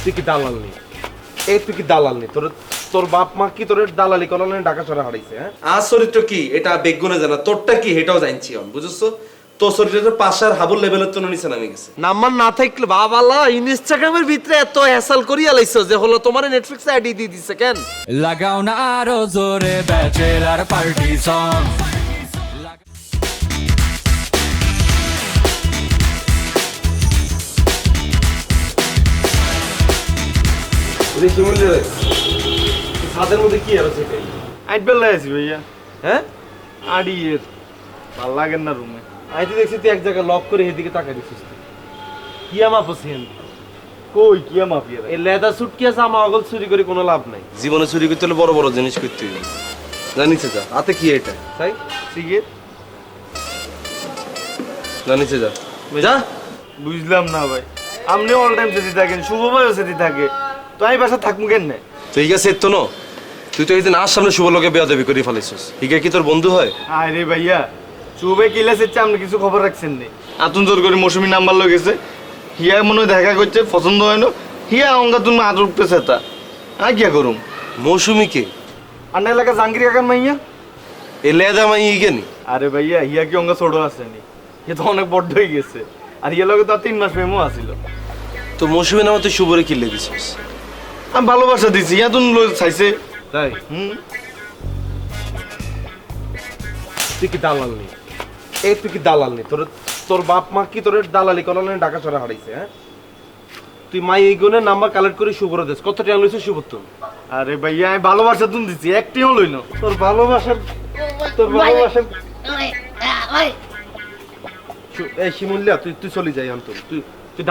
তুই কি দালাল নেই? এই তুই কি দালাল নেই? তোর বাপ মা কি তোর দালালি করানো ঢাকা শহরে হারাইছে? হ্যাঁ, আর চরিত্র কি এটা বেগুনে জানা, তোরটা কি এটাও জানছি আমি, বুঝছো? তোর চরিত্র পাশার হাবুল লেভেলের তো নিচে নামে গেছে। নাম্বার না থাকলে বাবালা ইনস্টাগ্রামের ভিতরে এত হ্যাসাল করিয়া লাইছো যে হলো তোমার নেটফ্লিক্স আইডি দিয়ে দিছে কেন? লাগাও না আরো জোরে ব্যাচেলার পার্টি সং। ছাদের মধ্যে কি আছে সেটাই আইটবেলা আছি ভাইয়া। হ্যাঁ, আড়িয়ের ভাল লাগেন না রুমে। আইতে দেখছি তুই এক জায়গায় লক করে এদিকে তাকাই দিছিস। কিয়ামা পছন্দ কই কিয়া মাফিয়া এই লেদার সুটকেস আমা অগল চুরি করে কোনো লাভ নাই। জীবনে চুরি করতে হলে বড় বড় জিনিস করতে হবে, জানিছে যা। হাতে কি এটা? তাই সিগারেট জানিছে যা, যা। বুঝলাম না ভাই, আপনি অল টাইম সেটি থাকেন, শুভ ভাইও সেটি থাকে, তো আমি বাসা থাকবো কেন? ঠিক আছে তো ন, তুই তো এই দিন আর সামনে শুভ লোকে বেয়া দেবী করে ফেলাইছিস। ঠিক কি তোর বন্ধু হয়? আরে ভাইয়া, শুভ ভাই কিলাস হচ্ছে, আপনি কিছু খবর রাখছেন নি? আতুন জোর করে মৌসুমি নাম্বার লোক গেছে, হিয়া মনে হয় দেখা করছে, পছন্দ হয় না, হিয়া অঙ্গা তুমি আদর উঠতেছে তা আর কিয়া করুম? মৌসুমি কে? আন্না এলাকা জাঙ্গিরি কাকার মাইয়া। এ লেদা মাই ইগেনি? আরে ভাইয়া, হিয়া কি অঙ্গা ছোট আসেনি, হিয়া তো অনেক বড় হয়ে গেছে, আর হিয়া লগে তো 3 মাস প্রেমও আসিল। তো মৌসুমি নামে তুই শুভরে কিনলে দিছিস? আমি ভালোবাসা দিছি, হিয়া তুমি চাইছে। তাই তুই কি দালাল নেই? এই তুই কি দালাল নেই? তোর বাপ মা কি তোর দালালি করানো ঢাকা শহরে হারাইছে? হ্যাঁ, তুই মাই এই গুণের নাম্বার কালেক্ট করে শুভর দেশ কত টাকা লইছিস শুভর? তো আরে ভাইয়া, আমি ভালোবাসা তুমি দিছি, একটিও লইন। তোর ভালোবাসার এই শিমুল্লা, তুই চলে যাই অন্তর। তুই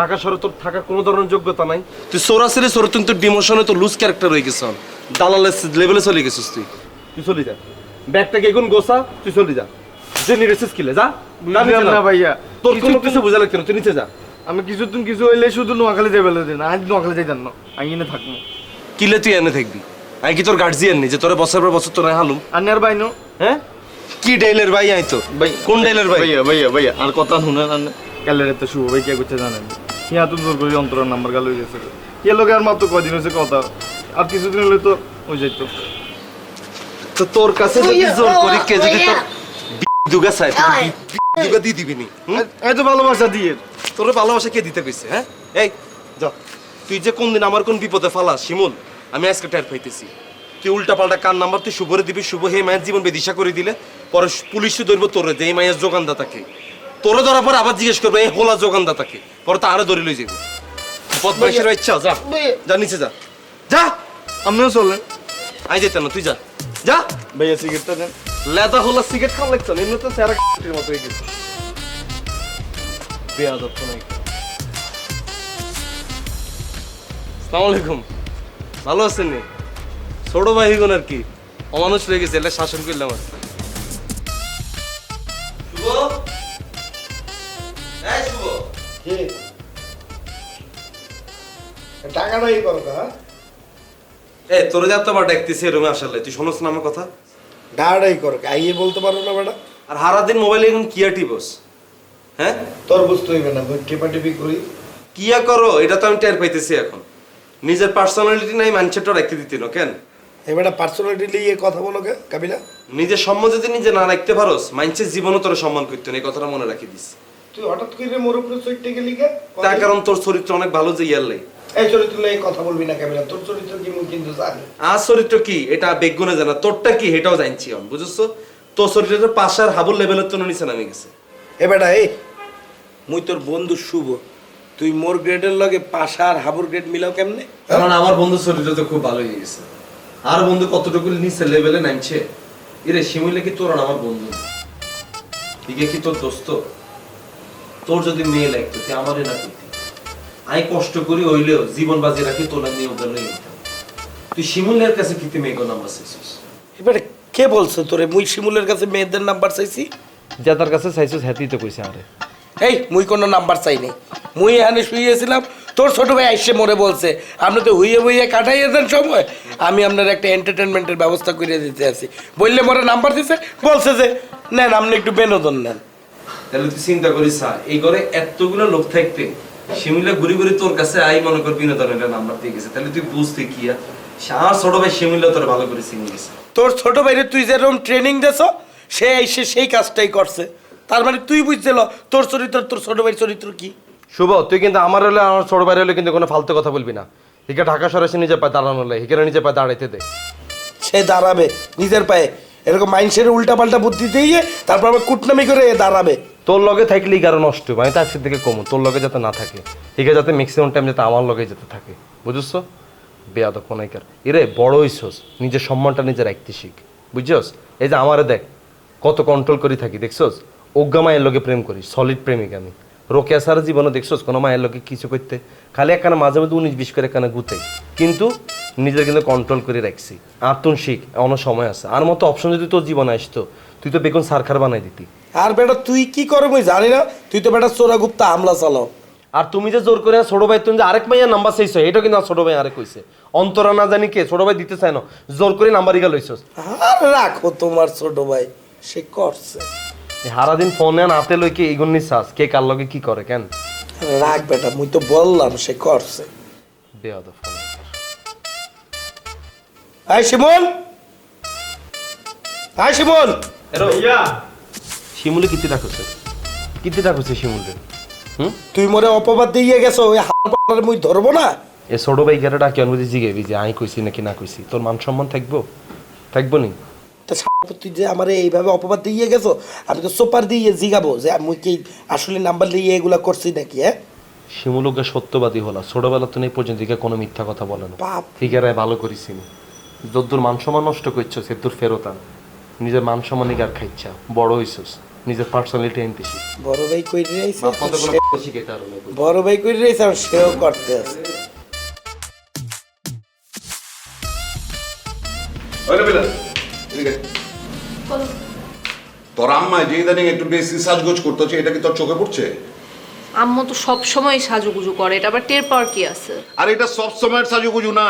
ঢাকা শহরে তোর থাকার কোনো ধরনের যোগ্যতা নাই। তুই সরাসরি সর, তুই তো ডিমোশনে তো লুজ ক্যারেক্টার হয়ে গেছ, দালালের লেভেলে চলে গেছিস তুই। তুই চলে যা, ব্যাগটাকে এগুন গোসা, তুই চলে যা। যে নিরেছিস কিলে যা। না ভাইয়া, তোর কোনো কিছু বোঝা লাগছে না, তুই নিচে যা। আমি কিছুদিন কিছু হইলে শুধু নোয়াখালী যাই বেলে দিন, আজ নোয়াখালী যাইতাম না, আমি এনে থাকবো। কিলে তুই এনে থাকবি? আমি কি তোর গার্জিয়ান নি যে তোরে বছর পর বছর তোরে হালুম? আন্নি আর বাইনো। হ্যাঁ, কি ডাইলের ভাই? আই তো ভাই কোন ডাইলের ভাই? ভাইয়া ভাইয়া ভাইয়া আর কথা শুনেন, আন্নে ক্যালের তো শুভ ভাই কে করছে জানেন? হিয়া তুমি জোর করে অন্তরের নাম্বার গাল হয়ে গেছে, কে লোকে আর মাত্র কয়দিন হয়েছে কথা, আর কিছুদিন হলে তো ওই যাইতো। তো তোর কাছে যদি জোর করি, কে যদি তোর দুগা চাই, দুগা দিয়ে দিবি নি? এই তো ভালোবাসা দিয়ে। তোর ভালোবাসা কে দিতে কইছে? হ্যাঁ, এই যা। তুই যে কোন দিন আমার কোন বিপদে ফালাস শিমুল, আমি আজকে টের পাইতেছি। তুই উল্টা পাল্টা কার নাম্বার তুই শুভরে দিবি, শুভ হে মায়ের জীবন বেদিশা করে দিলে পরে পুলিশে ধরবো তোরে, যে এই মায়ের যোগানদাতাকে। তোরে ধরার পর আবার জিজ্ঞেস করবে এই হোলা যোগানদাতাকে, পরে তো আরো ধরে লই যাবো। বদমাইশের ইচ্ছা, যা যা নিচে যা, যা। আমিও চলেন। আই যেতে না, তুই যা যা। ভাইয়া সিগারেটটা দেন। লেদা হোলা সিগারেট খাওয়া লাগছে না, এমনি তো স্যারা মতো হয়ে গেছে। বেয়াদব তো নাই। আসসালামু আলাইকুম, ভালো আছেন নি? ছোট ভাই হইগুন আর কি, অমানুষ হয়ে গেছে, এলে শাসন করলাম আর। শুভ, এই শুভ, টাকাটাই করো না। এই তোর যা তো আবার ডাকতেছি রুমে আসালে, তুই শোনস না আমার কথা? ডাকাটাই করো, আইয়ে বলতে পারো না বেটা? আর সারাদিন মোবাইলে এখন কিয়া টিপস? হ্যাঁ, তোর বুঝতে হইবে না, টেপাটেপি করি। কিয়া করো এটা তো আমি টের পাইতেছি এখন। নিজের পার্সোনালিটি নাই মানুষটা রাখতে দিতে না কেন? এবারে পার্সোনালিটি নিয়ে কথা বলো কে কাবিলা? নিজের সম্মান যদি নিজে না রাখতে পারোস, মানুষের জীবনও তোর সম্মান করতে না, এই কথাটা মনে রাখি দিস। তুই হঠাৎ করে মোর উপরে চইটে গেলি কে? তার কারণ তোর চরিত্র অনেক ভালো যে ইয়ারলাই। এই চরিত্র নিয়ে কথা বলবি না কাবিলা, তোর চরিত্র কি মুই কিন্তু জানি। আর চরিত্র কি এটা বেগুনে জানা, তোরটা কি এটাও জানছি আমি, বুঝছো? তোর চরিত্র পাশার হাবুল লেভেলের তো নিচে নামে গেছে। এ বেটা এই, মুই তোর বন্ধু শুভ, তুই মোর গ্রেডের লগে পাশা আর হাবুর গ্রেড মিলাও কেমনে? কারণ আমার বন্ধু চরিত্র তো খুব ভালো হয়ে গেছে। আর বন্ধু কতটুকু নিচে লেভেলে নামছে। এরে শিমুলে কি তোর আমার বন্ধু? ঠিক কি তোর দোস্ত? তোর যদি মেয়ে লাগতো তুই আমারে না করতি। আমি কষ্ট করি হইলেও জীবন বাজি রাখি তোর নিয়ে ওদের নিয়ে নিতাম। তুই শিমুলের কাছে কি তুই মেয়ের নাম্বার চাইছিস? এবারে কে বলছে তোরে মুই শিমুলের কাছে মেয়েদের নাম্বার চাইছি? যা তার কাছে চাইছিস হ্যাঁ তো কইছে আরে। এই মুই কোনো নাম্বার চাই নাই, মুই এখানে শুয়েছিলাম, তোর ছোট ভাই আইসে মরে বলছে আপনি তো হুইয়ে বইয়ে কাটাইয়ে দেন সময়, আমি আপনার একটা এন্টারটেনমেন্টের ব্যবস্থা করে দিতে আছি বললে মরে নাম্বার দিছে, বলছে যে নেন আপনি একটু বিনোদন নেন। তাহলে তুই চিন্তা করিস এই ঘরে এতগুলো লোক থাকতে শিমুলে ঘুরি ঘুরি তোর কাছে আই মনে কর বিনোদনের নাম্বার দিয়ে গেছে, তাহলে তুই বুঝতে কি আর আমার ছোট ভাই শিমুলে তোর ভালো করে চিনে গেছে। তোর ছোট ভাইরে তুই যেরকম ট্রেনিং দেছ সে এসে সেই কাজটাই করছে, তার মানে তুই বুঝছিল তোর চরিত্র তোর ছোট ভাইয়ের চরিত্র কি। শুভ, তুই কিন্তু আমার হলে আমার ছোট ভাই হলে কিন্তু কোনো ফালতু কথা বলবি না। হিকে ঢাকা শহরে এসে নিজে পায়ে দাঁড়ানো হলে হিকে নিজে পায়ে দাঁড়াইতে দে। সে দাঁড়াবে নিজের পায়ে, এরকম মাইন্ডসেটের উল্টা পাল্টা বুদ্ধি দিয়ে তারপর আবার কুটনামি করে এ দাঁড়াবে। তোর লগে থাকলেই কারো নষ্ট হবে, আমি তো আজকের দিকে কমু তোর লগে যাতে না থাকে, হিকে যাতে ম্যাক্সিমাম টাইম যাতে আমার লগে যেতে থাকে, বুঝছো? বেয়াদব কোনাইকার এরে বড় হইছস, নিজের সম্মানটা নিজে রাখতে শিখ, বুঝছস? এই যে আমারে দেখ কত কন্ট্রোল করি থাকি, দেখছস? অজ্ঞা মায়ের লগে প্রেম করি, সলিড প্রেমিক আমি। রোকেয়া সারা জীবনে দেখছস কোনো মায়ের লগে কিছু করতে, খালি একখানে মাঝে মধ্যে 19-20 করে একখানে গুতাই, কিন্তু নিজের কিন্তু কন্ট্রোল করে রাখছি। আর তুন শিখ, এমন সময় আছে, আর মতো অপশন যদি তোর জীবনে আসতো তুই তো বেগুন সারখার বানাই দিতি। আর বেটা তুই কি করো আমি জানি না, তুই তো বেটা চোরা গুপ্তা হামলা চালাও। আর তুমি যে জোর করে ছোট ভাই তুমি যে আরেক মাইয়া নাম্বার চাইছো, এটা কিন্তু ছোট ভাই আরেক কইছে, অন্তরা না জানি কে ছোট ভাই দিতে চায় না, জোর করে নাম্বার ইগা লইছস। আর রাখো তোমার ছোট ভাই, সে করছে। সারাদিন ফোনে হাতে লই কে ইগুন নিছাস, কে কার লগে কি করে কেন? রাখ বেটা, মুই তো বললাম সে করছে। বেয়াদব কোনাইকার। আয় শিমুল, আয় শিমুল। শিমুলে কিতে ডাকছে, কিতে ডাকছে শিমুলে? তুই মরে অপবাদ দিয়ে গেছো, ওই হাল মুই ধরবো না। এ ছোট ভাই গেরে ডাকি অনুমতি জিগেবি যে আমি কইছি নাকি না কইছি, তোর মান সম্মান থাকবো? থাকবো নি? তা তুই যে আমার এইভাবে অপবাদ দিয়ে গেছো, আমি তো সোপার দিয়ে জিগাবো যে মুই কি আসলে নাম্বার দিয়ে এগুলা করছি নাকি? হ্যাঁ, শিমুলকে সত্যবাদী হলা, ছোটবেলা তো নেই পর্যন্ত দিকে কোনো মিথ্যা কথা বলে না। বাপ। ফিগারায় ভালো করিস নি, যদ্দুর মান সম্মান নষ্ট করছো সেদুর ফেরত আন, নিজের মান সম্মান আর খাইছা, বড় হইছস, নিজের পার্সোনালিটি আনতে শিখ। বড় ভাই কই রইছে, শিখাইতে আরো না। বড় ভাই কই রইছে আর সেও করতে আছে। তোর আম্মা যে ইদানিং একটু বেশি সাজগোজ করতেছে, এটা কি তোর চোখে পড়ছে? আম্মু তো সব সময় সাজুগুজু করে, এটা আবার টের পাওয়ার কি আছে? আর এটা সব সময়ের সাজুগুজু না,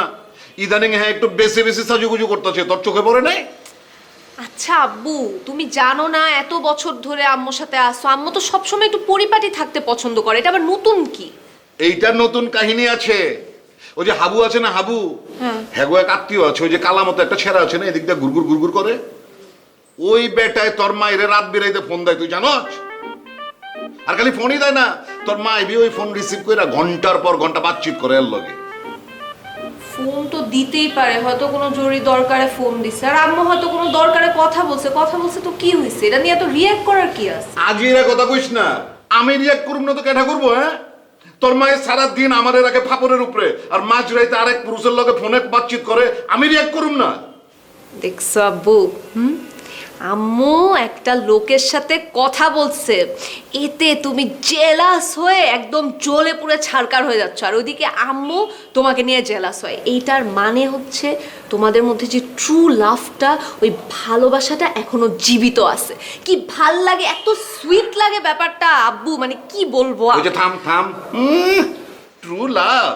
ইদানিং হ্যাঁ একটু বেশি বেশি সাজুগুজু করতেছে, তোর চোখে পড়ে নাই? আচ্ছা আব্বু, তুমি জানো না এত বছর ধরে আম্মুর সাথে আসো, আম্মু তো সবসময় একটু পরিপাটি থাকতে পছন্দ করে, এটা আবার নতুন কি? এইটার নতুন কাহিনী আছে। ওই যে হাবু আছে না, হাবু, হ্যাঁ গো এক আত্মীয় আছে, ওই যে কালা মতো একটা ছেঁড়া আছে না, এদিক দিয়ে গুড়গুড় গুড়গুড় করে, ওই বেটায় তোর মায়ের রাত বেরাইতে ফোন দেয়, তুই জানোস? আর খালি ফোনই দেয় না, তোর মা এবি ওই ফোন রিসিভ করে ঘন্টার পর ঘন্টা বাতচিত করে এর লগে। ফোন তো দিতেই পারে, হয়তো কোনো জরুরি দরকারে ফোন দিছে, আর আম্মু হয়তো কোনো দরকারে কথা বলছে তো কি হয়েছে, এটা নিয়ে এত রিঅ্যাক্ট করার কি আছে? আজ এরা কথা কইস না, আমি রিয়াক্ট করব না তো কেটা করবো? হ্যাঁ, তোর মায়ের সারা দিন আমাদের রাখে ফাপড়ের উপরে, আর মাঝ রাইতে আরেক পুরুষের লগে ফোনে বাতচিত করে, আমি রিয়াক্ট করুম না? দেখছো আব্বু, আম্মু একটা লোকের সাথে কথা বলছে, এতে তুমি জেলাস হয়ে একদম জ্বলে পুড়ে ছারকার হয়ে যাচ্ছ, আর ওইদিকে আম্মু তোমাকে নিয়ে জেলাস হয়। এইটার মানে হচ্ছে তোমাদের মধ্যে যে ট্রু লাভটা, ওই ভালোবাসাটা এখনো জীবিত আছে। কি ভাল লাগে, এত সুইট লাগে ব্যাপারটা আব্বু, মানে কি বলবো। ওই যে থাম থাম, ট্রু লাভ?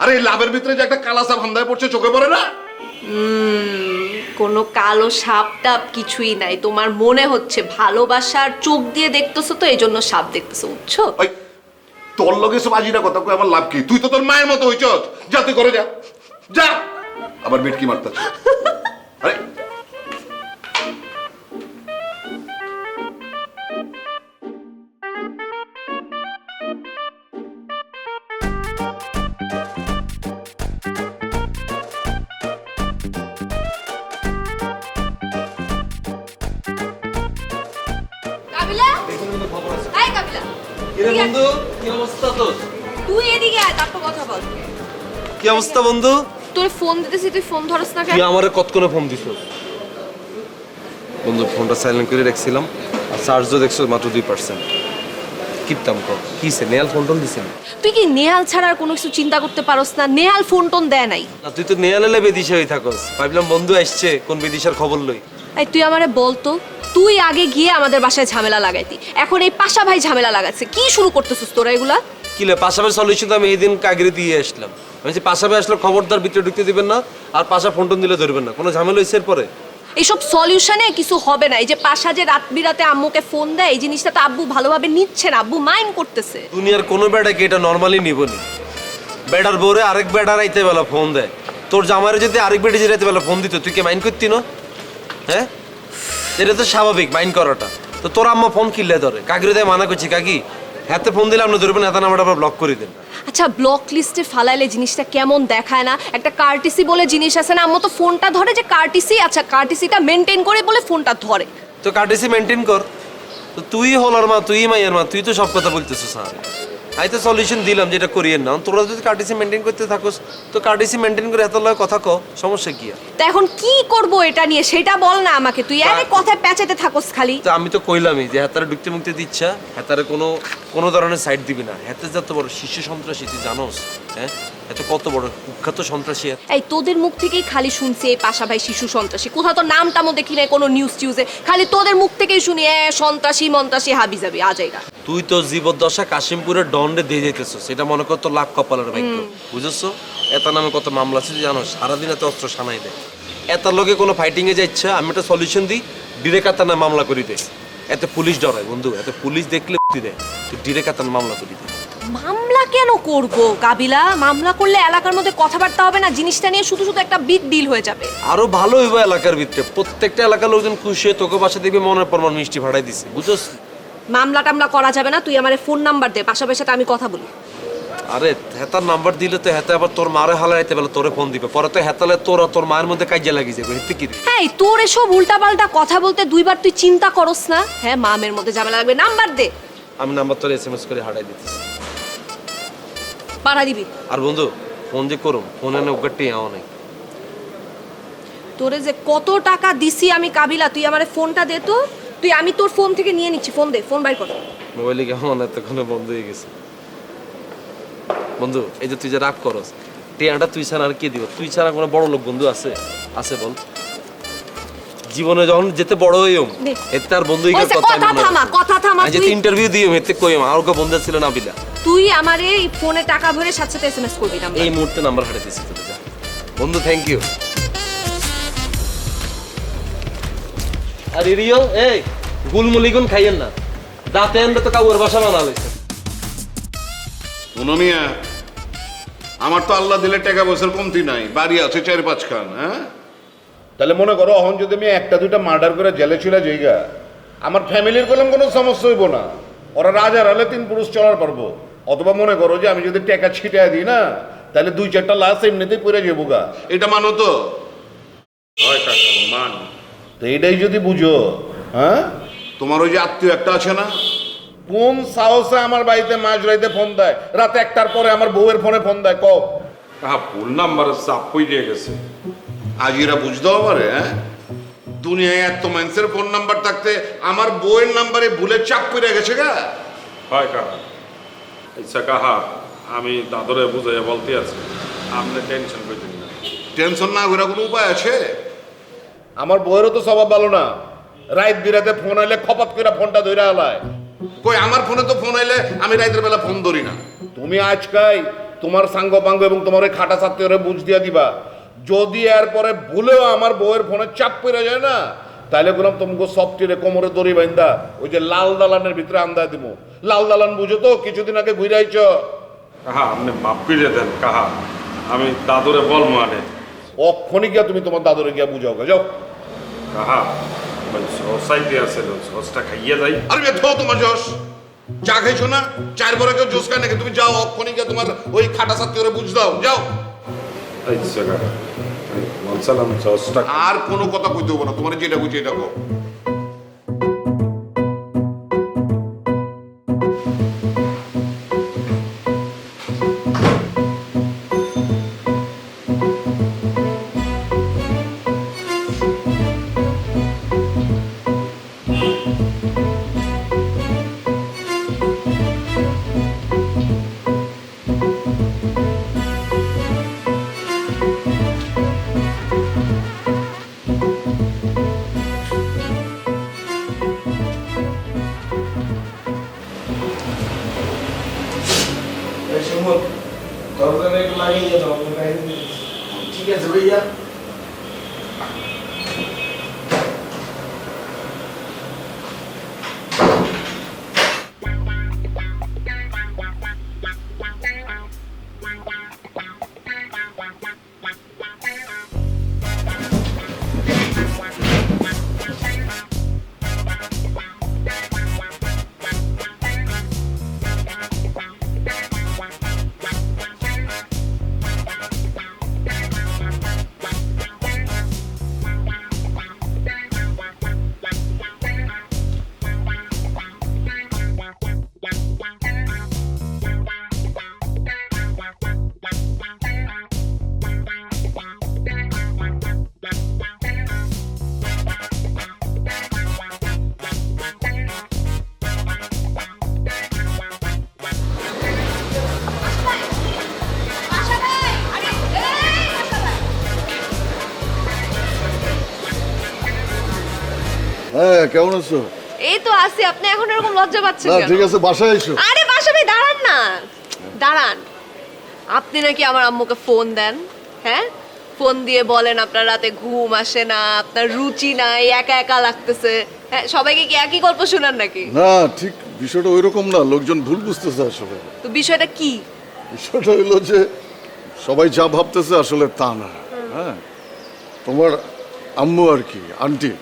আরে এই লাভের ভিতরে যে একটা কালা সাপ হান্দায় পড়ছে, চোখে পড়ে না? কোনো কালো সাপ টাপ কিছুই নাই, তোমার মনে হচ্ছে ভালোবাসার চোখ দিয়ে দেখতেছো তো এই জন্য সাপ দেখতেছো, বুঝছো? ওই তোর লগে সব আজিনা কথা কই আমার লাভ কি? তুই তো তোর মায়ের মতো হইছস, যা তুই করে যা যা। আবার বিটকি মারতাছ? আরে কাবিলা, এই কাবিলা, কিরে বন্ধু, কি অবস্থা তোর? তুই এদিকে আয়, তারপর কথা বল। কি অবস্থা বন্ধু? তোর ফোন দিতেছি, তুই ফোন ধরস না কেন? তুই আমারে কতক্ষণে ফোন দিছস? বন্ধু ফোনটা সাইলেন্ট করে রাখছিলাম, আর চার্জও দেখছো মাত্র 2%। কিপতাম কর কিসে নেহাল ফোন টোন দিছিস? তুই কি নেহাল ছাড়া আর কোনো কিছু চিন্তা করতে পারস না? নেহাল ফোন টোন দেয় নাই। না তুই তো নেহালে বেদিশা হয়ে থাকস, ভাবলাম বন্ধু আসছে কোন বেদিশার খবর লই। এই তুই আমারে বলতো, তুই আগে গিয়ে আমাদের বাসায় ঝামেলা লাগাইতি, এখন এই পাশা ভাই ঝামেলা লাগাচ্ছে, কি শুরু করতেছিস তোরা এগুলা? কিলে পাশাপাশি সলিউশন তো আমি এই দিন কাগরে দিয়ে আসলাম। আমি যে পাশাপাশি আসলে খবরদার ভিতরে ঢুকতে দিবেন না, আর পাশা ফোন টোন দিলে ধরবেন না, কোনো ঝামেলা হয়েছে এরপরে? এইসব সলিউশনে কিছু হবে না। এই যে পাশা যে রাত বিরাতে আম্মুকে ফোন দেয়, এই জিনিসটা তো আব্বু ভালোভাবে নিচ্ছে না, আব্বু মাইন্ড করতেছে। দুনিয়ার কোনো বেটাকে এটা নর্মালি নিবনি। বেটার বউরে আরেক বেটা রাইতে বেলা ফোন দেয়, তোর জামাইরে যদি আরেক বেটি যে রাইতে বেলা ফোন দিত, তুই কি মাইন্ড করতি না? হ্যাঁ, এটা তো স্বাভাবিক মাইন্ড করাটা। তো তোর আম্মা ফোন কিনলে ধরে, কাকিরে দেয় মানা করছি, কাকি হাতে ফোন দিলে আপনি ধরবেন, হাতে নাম্বারটা আবার ব্লক করে দেন। আচ্ছা, ব্লক লিস্টে ফালাইলে জিনিসটা কেমন দেখায় না? একটা কার্টিসি বলে জিনিস আছে না, আম্মু তো ফোনটা ধরে যে কার্টিসি, আচ্ছা কার্টিসিটা মেনটেন করে বলে ফোনটা ধরে। তো কার্টেসি মেনটেন কর। তো তুই হলার মা, তুই মাইয়ার মা, তুই তো সব কথা বলতেছিস। স্যার আমি তো সলিউশন দিলাম যেটা করিয়েন না। তোরা যদি কার্টেসি মেনটেন করতে থাকোস, তো কার্টেসি মেনটেন করে এত লয় কথা ক, সমস্যা কি আর? তা এখন কি করব এটা নিয়ে সেটা বল না আমাকে, তুই আরে কথায় প্যাচাতে থাকোস খালি। তো আমি তো কইলামই যে হাতারে ঢুকতে মুক্তি দিচ্ছা, হাতারে কোনো ধরনের সাইড দিবি না। হাতে যত বড় শিশু সন্ত্রাসী তুই জানোস? হ্যাঁ, এত কত বড় কুখ্যাত সন্ত্রাসী। এই তোদের মুখ থেকেই খালি শুনছি এই পাশা ভাই শিশু সন্ত্রাসী, কোথাও তো নাম টামও দেখি না কোনো নিউজ টিউজে, খালি তোদের মুখ থেকেই শুনি সন্ত্রাসী মন্ত্রাসী হাবি যাবি আজাইরা। তুই তো জীবদ্দশা কাশিমপুরের দণ্ডে দিয়ে যেতেছিস, সেটা মনে কর তোর লাখ কপালের ভাগ্য, বুঝেছো? এত নামে কত মামলা আছে জানো, সারাদিন এত অস্ত্র সানাই দেয়। এতার লগে কোনো ফাইটিংয়ে যাচ্ছে, আমি একটা সলিউশন দিই, ডিরেক্ট আতার নামে মামলা করি দেয়। এত পুলিশ ডরায় বন্ধু, এত পুলিশ দেখলে দেয়, তুই ডিরেক্ট আতার মামলা করি দে। মামলা কেন করব কাবিলা? মামলা করলে এলাকার মধ্যে কথাবার্তা হবে না, জিনিসটা নিয়ে শুধু শুধু একটা বিগ ডিল হয়ে যাবে। আরো ভালো হইব এলাকার ভিতরে, প্রত্যেকটা এলাকার লোকজন খুশি হয়ে তোকে বাসা দেখবি মনের পর মন মিষ্টি ভাড়াই দিছে, বুঝছস? মামলা টামলা করা যাবে না, তুই আমারে ফোন নাম্বার দে, পাশাপাশি সাথে আমি কথা বলি। আরে হেতার নাম্বার দিলে তো হেতে আবার তোর মারে হালাইতে বেলা তোরে ফোন দিবে, পরে তো হেতালে তোর মায়ের মধ্যে কাজিয়া লাগি যাবে। হেতে কি রে? হ্যাঁ, তোর এসব উল্টাপাল্টা কথা বলতে দুইবার তুই চিন্তা করস না? হ্যাঁ, মামের মধ্যে ঝামেলা লাগবে, নাম্বার দে। আমি নাম্বার তোর SMS করে হারাই দিতেছি, পাঠা দিবি। আর বন্ধু ফোন যে করুম, ফোনে না উগারটি আও নাই। তোরে যে কত টাকা দিছি আমি কাবিলা, তুই আমারে ফোনটা দে তো। আমি তোর ফোন থেকে নিয়ে নিচ্ছি, ফোন দে, ফোন বাইর কর। মোবাইলে কেমন এতক্ষণে বন্ধ হয়ে গেছে। বন্ধু এই যে তুই যে রাগ করস, টিয়াটা তুই ছাড়া আর কে দিব? তুই ছাড়া কোনো বড় লোক বন্ধু আছে? আছে বল? জীবনে যখন যেতে বড় হইম এতে আর বন্ধুই কথা থামা। যে ইন্টারভিউ দিই এতে কইম আর কে বন্ধু ছিল না বিলা। তুই আমারে এই ফোনে টাকা ভরে সাথে সাথে SMS করবি না। এই মুহূর্তে নাম্বার হারিয়ে দিছি তোর, যা বন্ধু, থ্যাংক ইউ। আর রিও এই গুলমুলিগুন খাইয়েন না, দাঁতে আনবে তো কাউর বাসা বানা লইছে। মিয়া, আমার তো আল্লাহ দিলে টাকা পয়সার কমতি নাই, বাড়ি আছে 4-5 খান। হ্যাঁ, তাহলে মনে করো এখন যদি আমি একটা দুইটা মার্ডার করে জেলে ছিল জায়গা, আমার ফ্যামিলির কলম কোনো সমস্যা হইব না, ওরা রাজার হলে 3 পুরুষ চলার পারবো। অথবা মনে করো যে আমি যদি টাকা ছিটাই দিই না, তাহলে 2-4টা লাশ এমনিতেই পড়ে যাবো গা। এটা মানো তো? মান তো এটাই যদি বুঝো। হ্যাঁ, তোমার ওই যে আত্মীয় একটা আছে না, কোন সাহসে আমার বাড়িতে মাঝ রাইতে ফোন দেয়, রাত 1টার পরে আমার বউয়ের ফোনে ফোন দেয়? কও ভুল নাম্বার চাপ দিয়ে গেছে। আজ এরা বুঝতে পারে? হ্যাঁ, দুনিয়ায় এত মানুষের ফোন নাম্বার থাকতে আমার বউয়ের নাম্বারে ভুলে চাপ পড়ে গেছে গা। হয় কাহা, আচ্ছা কাহা, আমি দাদরে বুঝাইয়া বলতে আছি, আপনি টেনশন করতেন না। টেনশন না করে কোনো উপায় আছে? আমার বউয়েরও তো স্বভাব ভালো না, রাত বিরাতে ফোন আইলে খপাত করে ফোনটা ধরে আলায়। কই আমার ফোনে তো ফোন আইলে আমি রাতের বেলা ফোন ধরি না। তুমি আজকাই তোমার সাঙ্গ পাঙ্গ এবং তোমার ওই খাটা ছাত্রী ওরা বুঝ দিয়া দিবা, যদি এরপরে ভুলেও আমার বউয়ের ফোনে চাপ পড়ে যায় না, তাহলে বললাম তোমাকে সব টিরে কোমরে দড়ি বাইন্দা ওই যে লাল দালানের ভিতরে আন্দা দিব। লাল দালান বুঝো তো, কিছুদিন আগে ঘুরে আইছ। কাহা আপনি মাফ করে দেন কাহা, আমি দাদরে বলবো আনে। অক্ষণি গিয়া তুমি তোমার দাদরে গিয়া বুঝাও গা, যাও। কাহা সোসাইটি আছে, সসটা খাইয়ে যাই। আরে মেথো তোমার জশ চা খাইছো না, 4 বড় কেউ জোস খায় নাকি? তুমি যাও অক্ষণি গিয়া তোমার ওই খাটা ছাত্রী ওরা বুঝ দাও, যাও। আচ্ছা কাহা, বলছিলাম সসটা। আর কোনো কথা কইতে হবো না, তোমার যেটা বুঝি এটা কো। ঠিক আছে ভাইয়া। হ্যাঁ কেমন আছো? এই তো আছি, আপনি এখন এরকম লজ্জা পাচ্ছেন না কেন? ঠিক আছে, বাসায় এসো। আরে বাসা ভাই দাঁড়ান না, দাঁড়ান। আপনি নাকি আমার আম্মুকে ফোন দেন, হ্যাঁ? ফোন দিয়ে বলেন আপনার রাতে ঘুম আসে না, আপনার রুচি নাই, একা একা লাগতেছে। হ্যাঁ, সবাইকে কি একই গল্প শোনান নাকি? না ঠিক বিষয়টা ওইরকম না, লোকজন ভুল বুঝতেছে আসলে। তো বিষয়টা কি? বিষয়টা হইলো যে সবাই যা ভাবতেছে আসলে তা না। হ্যাঁ, তোমার আম্মু আর কি, আন্টি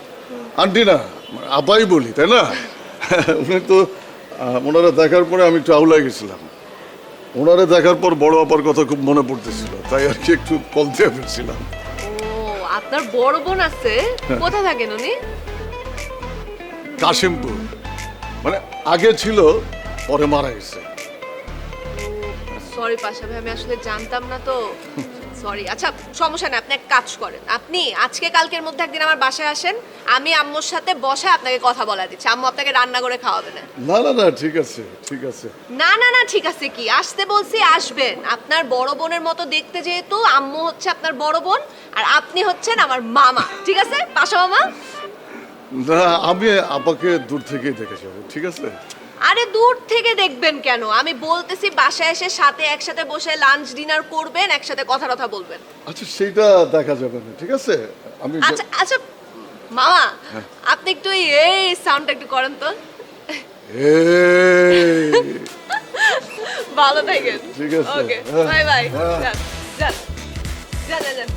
আন্টি না আপাই বলি, তাই না? উনি তো ওনারা দেখার পরে আমি একটু আউলাই গেছিলাম। ওনারা দেখার পর বড় আপার কথা খুব মনে পড়তেছিল, তাই আর কি একটু কল দিয়ে ফেলছিলাম। ও, আপনার বড় বোন আছে? কোথায় থাকেন উনি? কাশিমপুর, মানে আগে ছিল পরে মারা গেছে। সরি পাশা ভাই, আমি আসলে জানতাম না তো, সরি। আচ্ছা সমস্যা নেই, আপনি এক কাজ করেন, আপনি আজকে কালকের মধ্যে একদিন আমার বাসায় আসেন, আমি আম্মুর সাথে বসে আপনাকে কথা বলা দিচ্ছি। আম্মু আপনাকে রান্না করে খাওয়াবে না? না না না ঠিক আছে ঠিক আছে। না না না ঠিক আছে কি, আসতে বলছি আসবেন। আপনার বড় বোনের মতো দেখতে, যেহেতু আম্মু হচ্ছে আপনার বড় বোন আর আপনি হচ্ছেন আমার মামা, ঠিক আছে পাশা মামা? না আমি আপাকে দূর থেকেই দেখে যাবো, ঠিক আছে? আরে দূর থেকে দেখবেন কেন, আমি বলতেছি বাসায় এসে সাথে একসাথে বসে লাঞ্চ ডিনার করবেন, একসাথে কথা কথা বলবেন। আচ্ছা সেইটা দেখা যাবে না, ঠিক আছে? আমি আচ্ছা আচ্ছা মামা, আপনি একটু এই সাউন্ডটা একটু করেন তো। এই, ভালো থাকেন। ঠিক আছে। ওকে হ্যাঁ, বাই বাই। হ্যাঁ। যান যান যান যান, যান।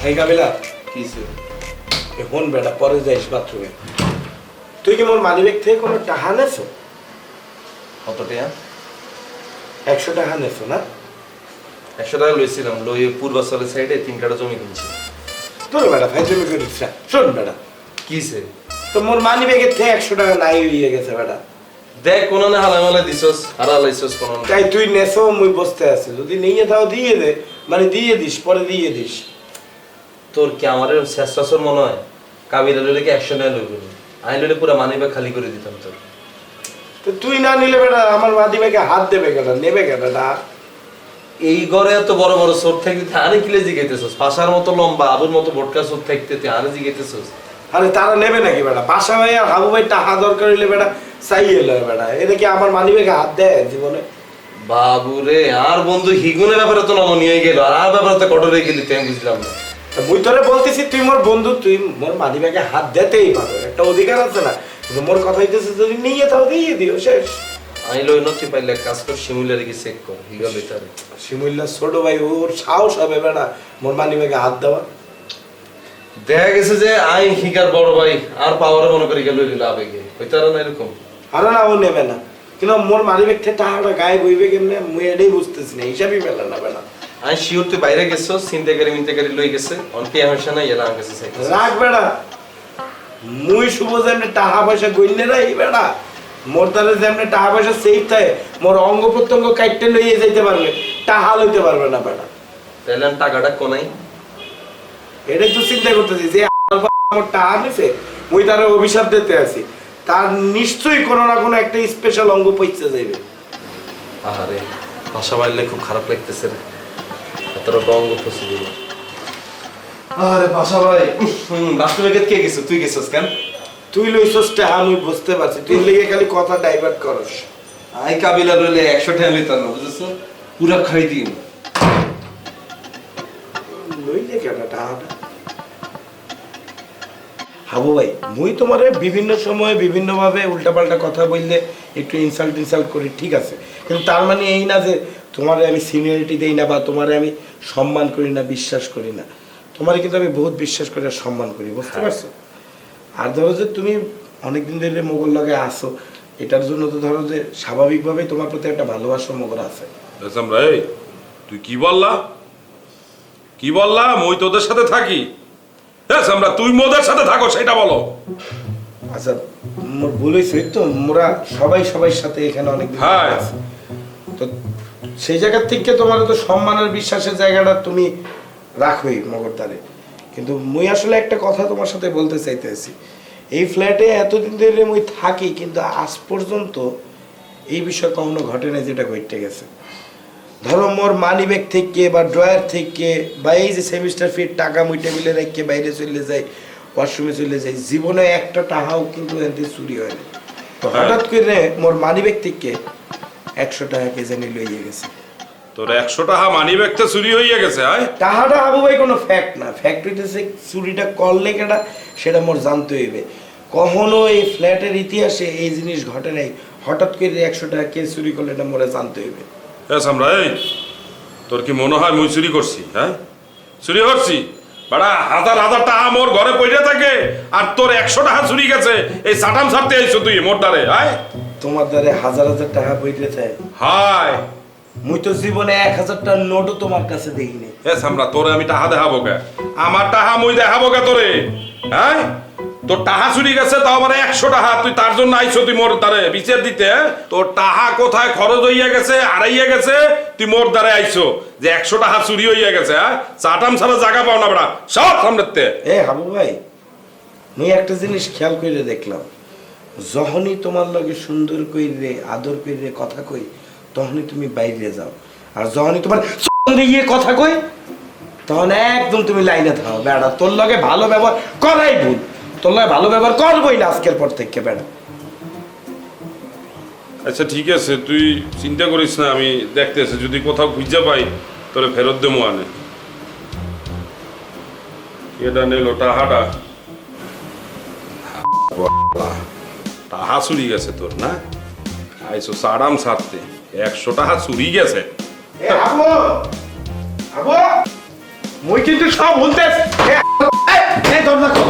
এই কাবিলা, কিসে এখন বেটা পরে যাইস বাথরুমে। তুই কি মোর মানিব্যাগ থেকে কোনো টাকা নেছো? কত টাকা? 100 টাকা নেছো না? 100 টাকা লইছিলাম, লই পূর্বাচলের সাইডে 3 কাঠা জমি কিনছি। তোর বেটা ফাইজলামি করিস না। শোন বেটা, কিসে? তো মোর মানিব্যাগের থেকে 100 টাকা নাই হইয়া গেছে বেটা। দেখ কোন না হালামালা দিছস, হারালাইছস কোন না। তাই তুই নেছো, মুই বসতে আছি। যদি নিয়ে দাও দিয়ে দে, মানে দিয়ে দিস, পরে দিয়ে দিস। তোর কি আমার শেষরাসর মনে হয়? কাবিলা লইলে কি 100 টাকা লইব? আমি লইলে পুরো মানিব্যাগ খালি করে দিতাম তোর। তো তুই না নিলে বেটা আমার মানিব্যাগে হাত দেবে কেন, নেবে কেন না? এই ঘরে এত বড় বড় চোর থাকতে তুই আরে কিলে জিগাইতেছস? পাশার মতো লম্বা আবুর মতো ভটকা চোর থাকতে তুই আরে জিগাইতেছস? আরে তারা নেবে নাকি বেটা? বাসা ভাই আর হাবু ভাই টাকা দরকার হইলে বেটা চাইয়ে লয় বেটা। এটা কি আমার মানিব্যাগে হাত দেয় জীবনে? বাবুরে, আর বন্ধু হিগুনের ব্যাপারে তো নমনীয় হয়ে গেল, আর ব্যাপারে তো কঠোর হয়ে গেলি, তুই আমি বুঝলাম না। তা মুই তোরে বলতেছি তুই মোর বন্ধু, তুই মোর মানিব্যাগে হাত দিতেই পারো, একটা অধিকার আছে না? কিন্তু মোর কথা হইতেছে যদি নিয়ে তাও দিয়ে দিও, শেষ। আমি লই না, তুই পাইলে এক কাজ কর, শিমুলারে কি চেক কর, হিগা লইতারে। শিমুল্লা ছোট ভাই, ওর সাহস হবে বেটা মোর মানিব্যাগে হাত দেওয়া? দেখা গেছে যে আই হিগার বড় ভাই আর পাওয়ারে মনে করি গেল লইলা আবেগে হইতারা না এরকম। আরে না, ও নেবে না। কিন্তু মোর মানিব্যাগ থেকে টাকাটা গায়ে বইবে কেমনে মুই এটাই বুঝতেছি না, হিসাবই মেলে না বেটা। আমি শিওর তুই বাইরে গেছো, চিন্তাকারী মিন্তাকারী লই গেছে, অনকে হাসা না এলা গেছে সাইকেল। রাখ বেটা, মুই শুভ যেমনি টাকা পয়সা গইলে রাই বেটা, মোর দ্বারা যেমনি টাকা পয়সা সেফ থাকে, মোর অঙ্গ প্রত্যঙ্গ কাটতে লইয়ে যাইতে পারবে, টাকা লইতে পারবে না বেটা। তাহলে আমি টাকাটা কোনাই? এটাই তো চিন্তা করতেছি যে আমার টাকা নিছে, মুই তার অভিশাপ দিতে আছি, তার নিশ্চয়ই কোনো না কোনো একটা স্পেশাল অঙ্গ পয়সা যাইবে। আরে ভাষা বাইলে খুব খারাপ লাগতেছে রে, এতটা অঙ্গ ফসে দিল। আরে ভাষা ভাই, রাষ্ট্রবিজ্ঞান কে গেছো? তুই গেছিস কেন? তুই লইছস টাকা, আমি বুঝতে পারছি, তুই লেগে খালি কথা ডাইভার্ট করস। আই কাবিলা লইলে 100 টাকা লইতাম না, বুঝেছো? পুরা খাই দিন। লইলে কেন টাকাটা? হাবু ভাই, মুই তোমারে বিভিন্ন সময়ে বিভিন্নভাবে উল্টাপাল্টা কথা বললে একটু ইনসাল্ট করি, ঠিক আছে, কিন্তু তার মানে এই না যে তোমারে আমি সিনিয়রিটি দেই না বা তোমারে আমি সম্মান করি না, বিশ্বাস করি না। তোমারে কিন্তু আমি বহুত বিশ্বাস করি আর সম্মান করি, বুঝতে পারছো? আর ধরো যে তুমি অনেকদিন ধরে মোগল লগে আসো, এটার জন্য তো ধরো যে স্বাভাবিকভাবেই তোমার প্রতি একটা ভালোবাসা মোগল আছে। আমরা এই তুই কি বললা? কি বললাম? ওই তোদের সাথে থাকি? আমরা তুই মোদের সাথে থাকো সেটা বলো। আচ্ছা মোর ভুল হয়েছে তো, মোরা সবাই সাথে এখানে অনেকদিন হ্যাঁ। আছে। তো সেই জায়গা থেকে তোমার তো সম্মানের বিশ্বাসের জায়গাটা তুমি রাখোই মগরদারে। কিন্তু মুই আসলে একটা কথা তোমার সাথে বলতে চাইতেছি, এই ফ্ল্যাটে এতদিন ধরে মুই থাকি, কিন্তু আজ পর্যন্ত এই বিষয় কখনো ঘটে না যেটা ঘটে গেছে। ধরো মোর মানি ব্যাগ থেকে বা ড্রয়ার থেকে বা এই যে সেমিস্টার ফির টাকা মুই টেবিলে রেখে বাইরে চলে যাই, ওয়াশরুমে চলে যাই, জীবনে একটা টাকাও কিন্তু এতে চুরি হয় না। তো হঠাৎ করে মোর মানি ব্যাগ থেকে 100 টাকা কে জানি লইয়ে গেছে। তোর 100 টাকা মানি ব্যাগটা চুরি হইয়া গেছে, আয় টাকাটা হাবু ভাই কোনো ফ্যাক্ট না, ফ্যাক্ট হইতেছে চুরিটা করলে কেটা সেটা মোর জানতে হইবে। কখনো এই ফ্ল্যাটের ইতিহাসে এই জিনিস ঘটে নাই, হঠাৎ করে 100 টাকা কে চুরি করলে এটা মোরে জানতে হইবে। হ্যাঁ সামরা, এই তোর কি মনে হয় মুই চুরি করছি? হ্যাঁ চুরি করছি? বাড়া হাজার হাজার টাকা মোর ঘরে পড়ে থাকে আর তোর 100 টাকা চুরি গেছে, এই সাটাম ছাড়তে আইছো তুই মোর দ্বারে? আয় তোমার দ্বারে হাজার হাজার টাকা বইতে চাই, হায় মুই তো জীবনে 1000 টাকার নোটও তোমার কাছে দেখিনি। এ সামরা, তোরে আমি টাকা দেখাবো কে? আমার টাকা মুই দেখাবো কে তোরে? হ্যাঁ তোর টাকা চুরি গেছে, তাও আবার 100 টাকা, তুই তার জন্য আইছো তুই মোর দ্বারে বিচার দিতে? হ্যাঁ? তোর টাকা কোথায় খরচ হইয়া গেছে, হারাইয়া গেছে, তুই মোর দ্বারে আইছো যে 100 টাকা চুরি হইয়া গেছে? হ্যাঁ চাটাম ছাড়া জায়গা পাও না বড়া, সব সামনেতে। এ হাবু ভাই, মুই একটা জিনিস খেয়াল করে দেখলাম, যখনই তোমার লগে সুন্দর কইরে আদর কইরে কথা কই তখনই তুমি বাইরে যাও, আর যখনই তোমার সঙ্গে গিয়ে কথা কই তখন একদম তুমি লাইনে থাও। বেড়া তোর লগে ভালো ব্যবহার করাই ভুল, তোর লগে ভালো ব্যবহার করবোই না আজকের পর থেকে বেড়া। আচ্ছা ঠিক আছে, তুই চিন্তা করিস না, আমি দেখতেছি যদি কোথাও খুঁজে পাই তোরে ফেরত দেবো। আনে এটা নিল টাহাটা, টাহা চুরি গেছে তোর না? আইসো সাড়াম ছাড়তে, 100 টাকা চুরি গেছে। এ হাবু, হাবু, মুই কিন্তু সব বলতে দরজা খোল।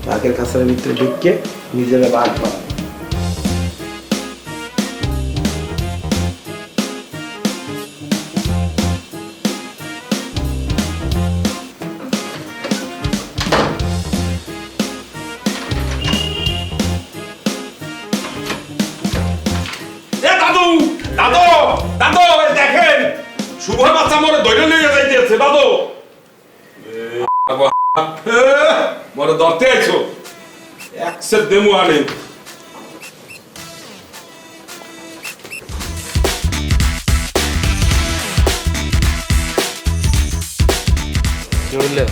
বাঘের কাছের ভিতরে ঢুকে নিজেরা বাঘ বাঘ। এ দাদু, দাদু, দাদু, এই দেখেন শুভর বাচ্চা মরে ধরে নিয়ে যাইতেছে। দাদু মরে ধরতে আইছো, একসের দেমু আনে। বুঝলে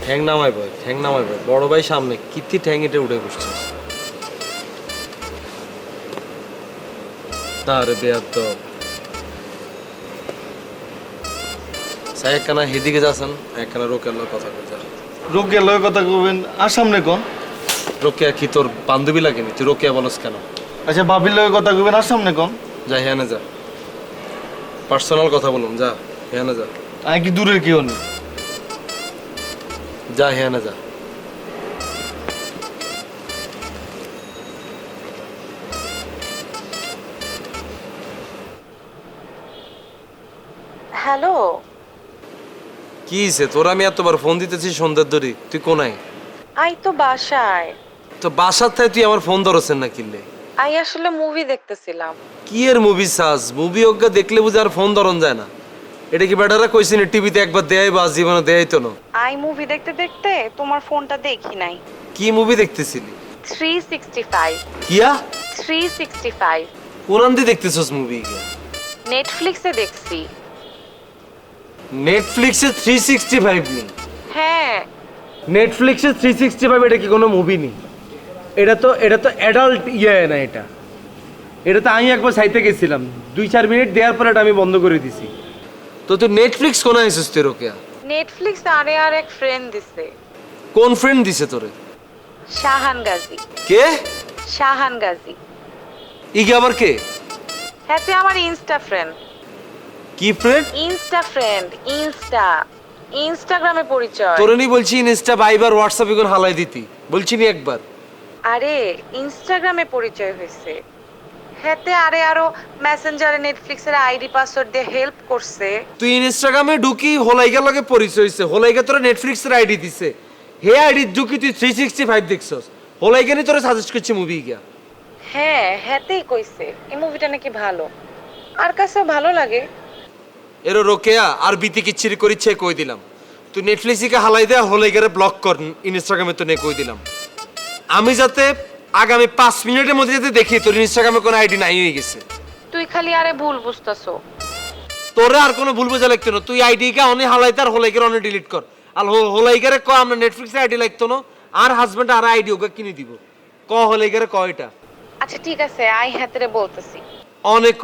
ঠ্যাং নামাই ভাই, ঠ্যাং নামাই ভাই, বড় ভাই সামনে কীর্তি ঠ্যাং এটা উঠে বসছে। তারে বেয়ার তো সাই একখানা হেদিকে যাচ্ছেন, একখানা রোকের লোক কথা কইতে। রোকের লয় কথা কবেন আর সামনে কোন? রোকেয়া কি তোর বান্ধবী লাগেনি? তুই রোকেয়া বলস কেন? আচ্ছা বাবির লয় কথা কবেন আর সামনে কোন? যা হ্যাঁ না যা, পার্সোনাল কথা বলুন, যা হ্যাঁ না যা। আমি কি দূরের কেউ নেই? যা হ্যাঁ না যা। হ্যালো, কি হইছে তোর? আমি এতবার ফোন দিতেছি সন্ধ্যার ধরে, তুই কোনায়? আই তো বাসায়। তো বাসার থেকে তুই আমার ফোন ধরছেন না কিনলে? আই আসলে মুভি দেখতেছিলাম। কি এর মুভি সাজ? মুভি অজ্ঞা দেখলে বুঝে আর ফোন ধরন যায় না? এটা কি বেটারা কইছে না টিভিতে একবার দেয় বা জীবনে দেয় তো না? আই মুভি দেখতে দেখতে তোমার ফোনটা দেখি নাই। কি মুভি দেখতেছিলি? 365। কিয়া 365 কোরআন দিয়ে দেখতেছস মুভি? নেটফ্লিক্সে দেখছি। নেটফ্লিক্সে 365 নেই? হ্যাঁ, নেটফ্লিক্সে 365 এটা কি কোনো মুভি নেই? এটা তো অ্যাডাল্ট ইয়ে না, এটা তো আমি একবার সাইতে গেছিলাম, 2-4 মিনিট দেওয়ার পর এটা আমি বন্ধ করে দিছি। তো তুই নেটফ্লিক্স কোন আইছিস তুই রোকেয়া? নেটফ্লিক্স আরে আর এক ফ্রেন্ড দিছে। কোন ফ্রেন্ড দিছে তোরে? শাহান গাজী। কে? শাহান গাজী। ইগে আবার কে? হ্যাঁ, আমার ইনস্টা ফ্রেন্ড। কি ফ্রেন্ড? ইনস্টা ফ্রেন্ড, ইনস্টাগ্রামে পরিচয়। তোরে নি বলছি ইনস্টা ভাইবার হোয়াটসঅ্যাপ এখন হালাই দিতি, বলছি নি একবার? আরে ইনস্টাগ্রামে পরিচয় হয়েছে। হেতে আরে আরো মেসেঞ্জারে নেটফ্লিক্সের আইডি পাসওয়ার্ড দিয়ে হেল্প করছে। তুই ইনস্টাগ্রামে ঢুকি হলাইগা লগে পরিচয় হইছে, হলাইগা তোরে নেটফ্লিক্সের আইডি দিছে, হে আইডি ঢুকি তুই 365 দেখছস, হলাইগা নি তোরে সাজেস্ট করছে মুভি গিয়া। হ্যাঁ, হেতেই কইছে এই মুভিটা নাকি ভালো, আর কাছেও ভালো লাগে। এরো রোকেয়া আর বিতি কিচ্ছিরি করিচ্ছে কই দিলাম, তুই নেটফ্লিক্সে হালাই দে, হলাইগারে ব্লক কর, ইনস্টাগ্রামে তো নে কই দিলাম। আমি যাতে আগামী 5 মিনিটের মধ্যে যাতে দেখি তোর ইনস্টাগ্রামে কোনো আইডি নাই হয়ে গেছে। তুই খালি আরে ভুল বুঝতাছো। তোরে আর কোনো ভুল বোঝা লাগতো না, তুই আইডি কা অনেক হালাইতে আর হোলাইকার অনেক ডিলিট কর। আর হোলাইকারে ক আমরা নেটফ্লিক্সে আইডি লাগতো না, আর হাজবেন্ড আর আইডি ওকে কিনে দিব। ক হোলাইকারে ক এটা। আচ্ছা ঠিক আছে, আই হাতেরে বলতেছি। অনেক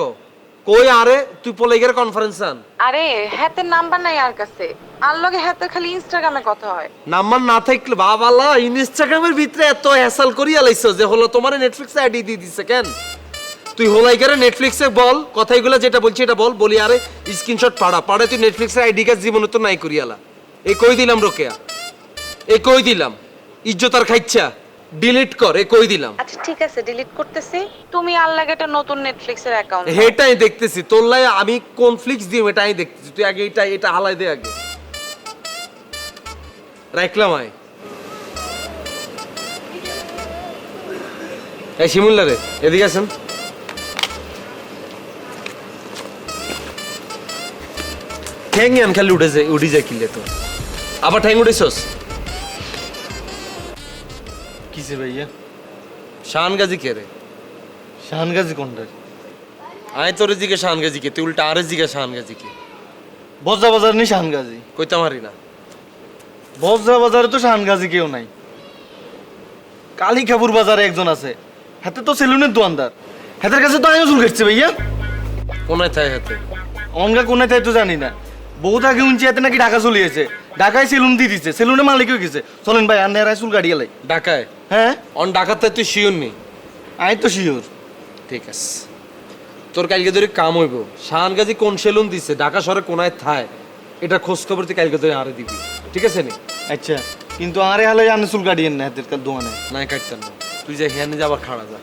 কই আরে তুই পোলাইকারে কনফারেন্স আন। আরে হাতের নাম্বার নাই আর কাছে, আর লগে হাতের খালি ইনস্টাগ্রামে কথা হয়। নাম্বার না থাকলে বাবালা ইনস্টাগ্রামের ভিতরে এত হ্যাসেল করিয়া লাইছো যে হলো তোমার নেটফ্লিক্সে আইডি দিয়ে দিছে কেন? তুই হোলাইকারে নেটফ্লিক্সে বল কথাইগুলো যেটা বলছি এটা বলি আরে স্ক্রিনশট পাড়া তুই নেটফ্লিক্সের আইডি কাজ জীবনে তো নাই করিয়ালা। এই কই দিলাম রোকেয়া, এই কই দিলাম ইজ্জত আর খাইচ্ছা ডিলিট কর, এই কই দিলাম। আচ্ছা ঠিক আছে, ডিলিট করতেছি। তুমি আর লাগে একটা নতুন নেটফ্লিক্সের অ্যাকাউন্ট। হেটাই দেখতেছি তোর লাই আমি কোন ফ্লিক্স দিই এটাই দেখতেছি। তুই আগে এটা হালাই দে আগে। রাখলাম আয় এই শিমুল্লা রে এদিকে আসেন। ঠ্যাং আন খালি উঠে যায় কিনলে তো আবার ঠ্যাং উঠেছস। কিসে ভাইয়া? শাহানগাজি কে রে? শাহানগাজি কোনটা? আয় তোর দিকে শাহানগাজি কে, তুই উল্টা আরের দিকে শাহানগাজি কে। বজরা বাজার নেই শাহানগাজি? কইতে মারি না। বজরা বাজারে তো শাহানগাজি কেউ নাই। কালীখাপুর বাজারে একজন আছে, হাতে তো সেলুনের দোকানদার। হাতের কাছে তো আমিও চুল কাটছে ভাইয়া। কোনায় থাই হাতে? অনগা কোনায় তাই তো জানি না। বহুত আগে উঞ্চি হাতে নাকি ঢাকা চলিয়েছে, ঢাকায় সেলুন দিয়ে দিচ্ছে, সেলুনের মালিক হয়ে গেছে। চলেন ভাই আর নেড়ায় চুল কাটিয়ে লাই। ঢাকায়? হ্যাঁ অন ঢাকাতে তুই শিওর নেই? আমি তো শিওর। ঠিক আছে, তোর কালকে ধরে কাম হইব। শাহানগাজি কোন সেলুন দিছে ঢাকা শহরে কোনায় থায় এটা খোঁজ খবর তুই কালকে ধরে আরে দিবি, ঠিক আছে নি? আচ্ছা কিন্তু আরে হালে আনে চুল কাটিয়েন না হাতের দোকানে। নাই কাটতেন না, তুই যা হিয়ানে যা আবার খাড়া যা।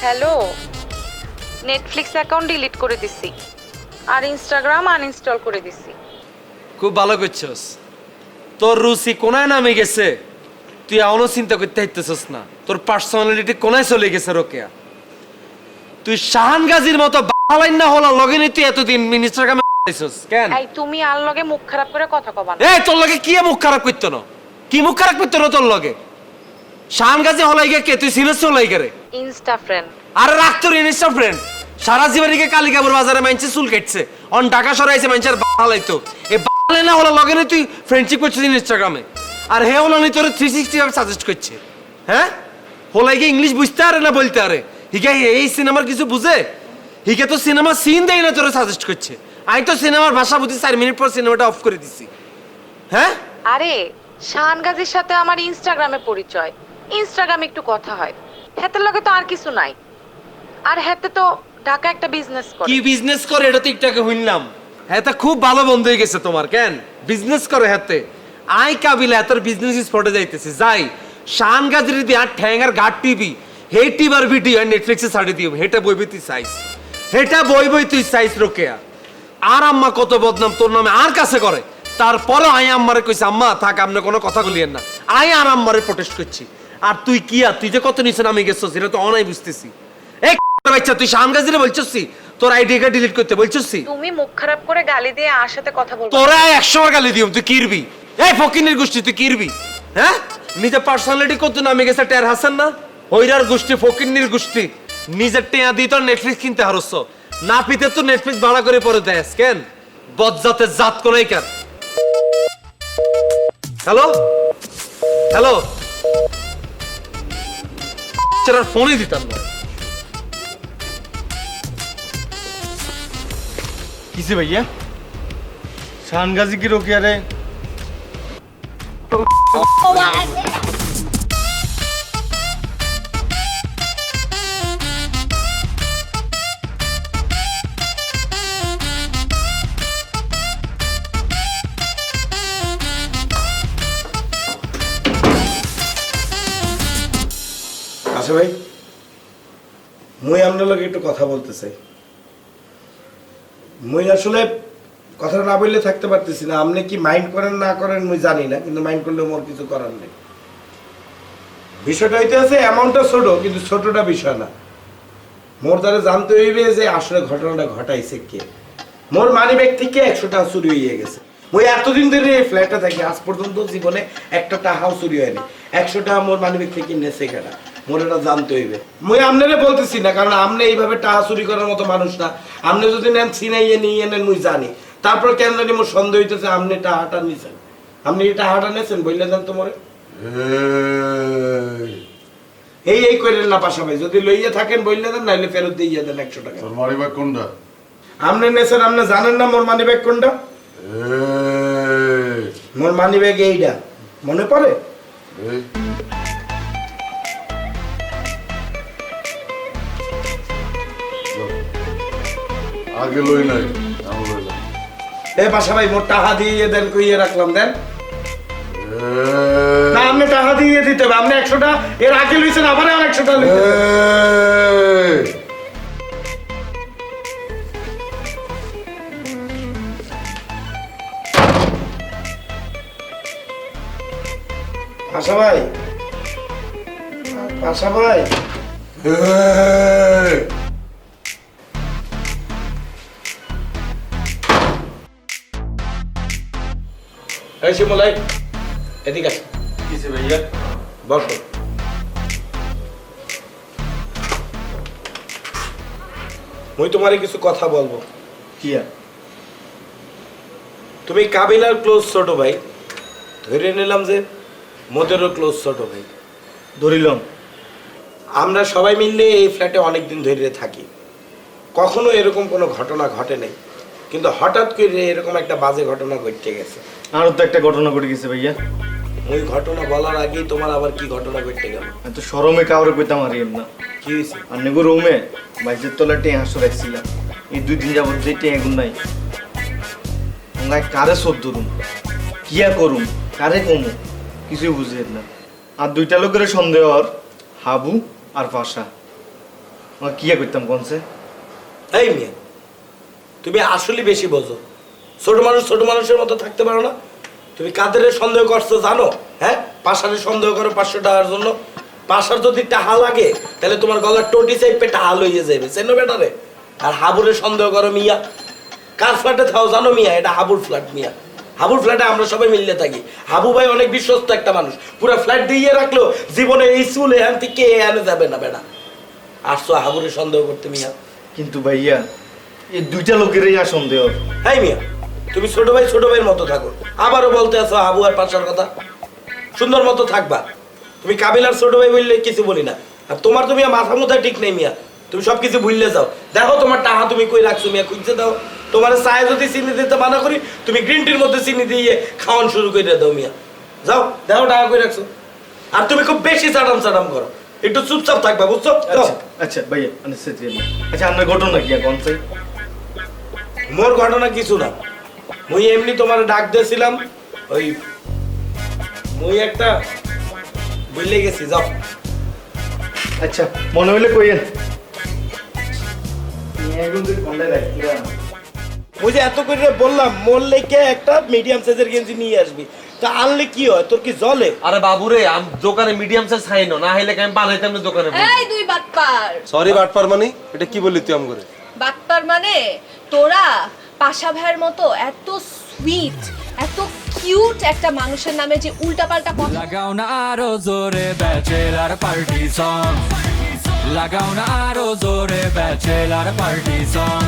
হ্যালো, নেটফ্লিক্স অ্যাকাউন্ট ডিলিট করে দিছি আর ইনস্টাগ্রাম আনইনস্টল করে দিছি। খুব ভালো করছস, তোর রুচি কোনায় নামে গেছে তুই এখনো চিন্তা করতে হাইতেছস না। তোর পার্সোনালিটি কোনায় চলে গেছে রোকেয়া। তুই শাহানগাজির মতো বালাইন না হলা লগে নি তুই এতদিন ইনস্টাগ্রামে আইছস কেন? এই তুমি আর লগে মুখ খারাপ করে কথা কবা না। এই তোর লগে কি মুখ খারাপ করতো না? কি মুখ খারাপ করতো না তোর লগে? শাহানগাজি হলাই গে কে? তুই সিনেস হলাই গে রে? Insta friend. আরে রাখ তোর ইনস্টা ফ্রেন্ড। সারা জীবনীকে কালিকাপুর বাজারে মাইনছে চুল কাটছে, অন ঢাকা সরাইছে মাইনছে বালাইতো। এই বালাই না হলো লগে তুই ফ্রেন্ডশিপ করছিস ইনস্টাগ্রামে, আর হে হলো নি তোর 360 ভাবে সাজেস্ট করছে। হ্যাঁ হলাই গে ইংলিশ বুঝতে আরে না বলতে আরে? হিকে এই সিনেমার কিছু বুঝে? হিকে তো সিনেমা সিন দেয় না তোর সাজেস্ট করছে। আমি তো সিনেমার ভাষা বুঝি 4 মিনিট পর সিনেমাটা অফ করে দিছি। হ্যাঁ আরে শাহানগাজির সাথে আমার ইনস্টাগ্রামে পরিচয়, ইনস্টাগ্রামে একটু কথা হয়। হাতের লগে তো আর কিছু নাই। আর হাতে তো ঢাকা একটা বিজনেস করে। কি বিজনেস করে এটা তো একটাকে হইলাম। হ্যাঁ তা খুব ভালো বন্ধু হয়ে গেছে তোমার কেন? বিজনেস করে হাতে আই কাবিলা তোর বিজনেস স্পটে যাইতেছি যাই। শাহানগাজির দি আর ঠ্যাঙ্গার ঘাট টিভি হে টিভার ভিডিও নেটফ্লিক্সে ছাড়ে দিও। হেটা বইবি তুই সাইজ, হেটা বই তুই সাইজ রোকেয়া। আর আম্মা কত বদনাম তোর নামে আর কাছে করে, তারপরে আই আম্মারে কইছে আম্মা থাক আপনি কোনো কথা বলিয়েন না। আই আর আম্মারে প্রোটেস্ট করছি। আর তুই কি আর তুই যে কত নিচে নামে গেছিস এটা তো অনাই বুঝতেছি। এই বাচ্চা তুই শাহানগাজিরে বলছিস তোর আইডিটা ডিলিট করতে বলছিস? তুমি মুখ খারাপ করে গালি দিয়ে আর সাথে কথা বলবো। তোরা 100 বার গালি দিও তুই কিরবি। এই ফকিনের গোষ্ঠী তুই কিরবি? হ্যাঁ নিজে পার্সোনালিটি কত নামে গেছে টের হাসান না? হইরার গোষ্ঠী ফকিন্নির গোষ্ঠী নিজের টেয়া দিয়ে তোর নেটফ্লিক্স কিনতে হারছ না পিতে তো নেটফ্লিক্স ভাড়া করে পরে দেয় কেন? বজ্জাতের জাত কোনাই কার। হ্যালো হ্যালো চেরার ফোনই দিতাম না। কিসে ভাইয়া? শাহানগাজি কি রোকিয়া রে? আচ্ছা ভাই মুই আপনার লগে একটু কথা বলতে চাই। মুই আসলে কথা না বললে থাকতে পারতেছি না। আপনি কি মাইন্ড করেন না করেন মুই জানি না, কিন্তু মাইন্ড করলে মোর কিছু করার নেই। বিষয়টা হইতে আছে অ্যামাউন্টটা ছোট, কিন্তু ছোটটা বিষয় না। মোর দ্বারা জানতে হইবে যে আসলে ঘটনাটা ঘটাইছে কে। মোর মানি ব্যাগ থেকে 100 টাকা চুরি হয়ে গেছে। মই এতদিন ধরে এই ফ্ল্যাটে থাকি, আজ পর্যন্ত জীবনে একটা টাকাও চুরি হয়নি। 100 টাকা মোর মানি ব্যাগ থেকে নেছে কেনা, মোর এটা জানতে হইবে। মই আপনারে বলতেছি না, কারণ আপনি এইভাবে টাকা চুরি করার মতো মানুষ না। আপনি যদি নেন ছিনাইয়ে নিয়ে নেন, মুই জানি। তারপর কেন জানি মোর সন্দেহ হইতেছে আপনি টাকাটা নিছেন। আপনি এই টাকাটা নেছেন বললে দেন তো মোরে। এই করেন না পাশা ভাই, যদি লইয়া থাকেন বললে দেন, নাইলে ফেরত দিয়ে দেন 100 টাকা। তোর মানি ব্যাগ কোনটা? আপনি নেছেন, আপনি জানেন না মোর মানি ব্যাগ কোনটা? মোর মানি ব্যাগ এইটা, মনে পড়ে? এই, আগে লই নাই, আমি লইলাম। এ পাশা ভাই, মোর টাকা দিয়ে দেন, কইয়ে রাখলাম দেন। না, আপনি টাকা দিয়ে দিতে হবে। আপনি 100 টাকা এর আগে লইছেন, আবার 100 টাকা লইছেন। এই, পাশা ভাই, পাশা ভাই, এই, এই শিমলাই, এদিকে আস। কিসে ভাইয়া? বসো। মুই তোমারে কিছু কথা বলবো। কি আর? তুমি কাবিলার ক্লোজ ছোট ভাই, ধরে নিলাম যে মোদেরও ক্লোজ ছোট ভাই। ধরিলাম। আমরা সবাই মিললে এই ফ্ল্যাটে অনেকদিন ধরে থাকি, কখনো এরকম কোনো ঘটনা ঘটে নাই, কিন্তু হঠাৎ করে এরকম একটা বাজে ঘটনা ঘটে গেছে। আরো তো একটা ঘটনা ঘটে গেছে ভাইয়া। ওই ঘটনা বলার আগেই তোমার আবার কি ঘটনা ঘটে গেল? এত শরমে কাউরে কইতাম হারিয়েন না। কি হয়েছে? আর নেগো রুমে বাইশের তলা টেঁ হাসো রাখছিলাম। এই 2 দিন যাবত যে টেঁ এগুন নাই, আমরা কারে শোধ ধরুম, কিয়া করুম, কারে কমু, কিছুই বুঝি না। আর 2টা লোকের সন্দেহ, আর হাবু আর পাশা। আমরা কিয়া করতাম কোনছে? এই মেয়ে, তুমি আসলে বেশি বোঝো। ছোট মানুষ ছোট মানুষের মতো থাকতে পারো না? তুমি কাদের সন্দেহ করছো জানো? হ্যাঁ, পাশারে সন্দেহ করো 500 টাকার জন্য। পাশার যদি টাহা লাগে তাহলে তোমার গলার টোটি চাইপে টাহা লইয়ে যাবে, চেনো বেটারে। আর হাবুরে সন্দেহ করো মিয়া। কার ফ্ল্যাটে থাও জানো মিয়া? এটা হাবুর ফ্ল্যাট মিয়া। হাবুর ফ্ল্যাটে আমরা সবাই মিললে থাকি। হাবু ভাই অনেক বিশ্বস্ত একটা মানুষ, পুরো ফ্ল্যাট দিয়ে রাখলো, জীবনে এই চুল এখান থেকে আনে যাবে না বেটা। আসছো হাবুরে সন্দেহ করতে মিয়া? কিন্তু ভাইয়া, এই 2টা লোকেরই আর সন্দেহ। হ্যাঁ মিয়া, তুমি ছোট ভাইয়ের মতো থাকো। আবারও বলতে আছো হাবু আর পাশার কথা। সুন্দর মতো থাকবা। তুমি কাবিলার ছোট ভাই বললে কিছু বলি না। আর তোমার তো মিয়া মাথা মুথা ঠিক নেই মিয়া, তুমি সবকিছু ভুললে যাও। দেখো তোমার টাকা তুমি কই রাখছো মিয়া, খুঁজতে দাও। তোমার চায়ে যদি চিনি দিতে মানা করি, তুমি গ্রিন টির মধ্যে চিনি দিয়ে খাওয়ান শুরু করে দাও মিয়া। যাও, দেখো টাকা কই রাখছো। আর তুমি খুব বেশি চাটাম করো, একটু চুপচাপ থাকবা, বুঝছো? যাও। আচ্ছা ভাইয়া, আচ্ছা আপনার ঘটনা কি কোনছে? মোর ঘটনা কিছু না, মুই এমনি তোমার ডাক দিয়েছিলাম, ওই মুই একটা বুঝলে গেছি। যাও। আচ্ছা মনে হইলে কইেন। মুই যে এত করে বললাম মোর লেগে একটা মিডিয়াম সাইজের গেঞ্জি নিয়ে আসবি, তা আনলে কি হয়? তোর কি জলে? আরে বাবুরে, আমি দোকানে মিডিয়াম সাইজ খাই না, হইলে আমি বানাইতাম না দোকানে। এই দুই বাটপার, সরি বাটপার মানে? এটা কি বললি তুই আম করে? বাটপার মানে তোরা পাশা ভাইয়ের মতো এত সুইট, এত কিউট একটা মানুষের নামে যে উল্টাপাল্টা কথা। লাগাও না আরো জোরে ব্যাচেলার পার্টি সং, লাগাও না আরো জোরে ব্যাচেলার পার্টি সং।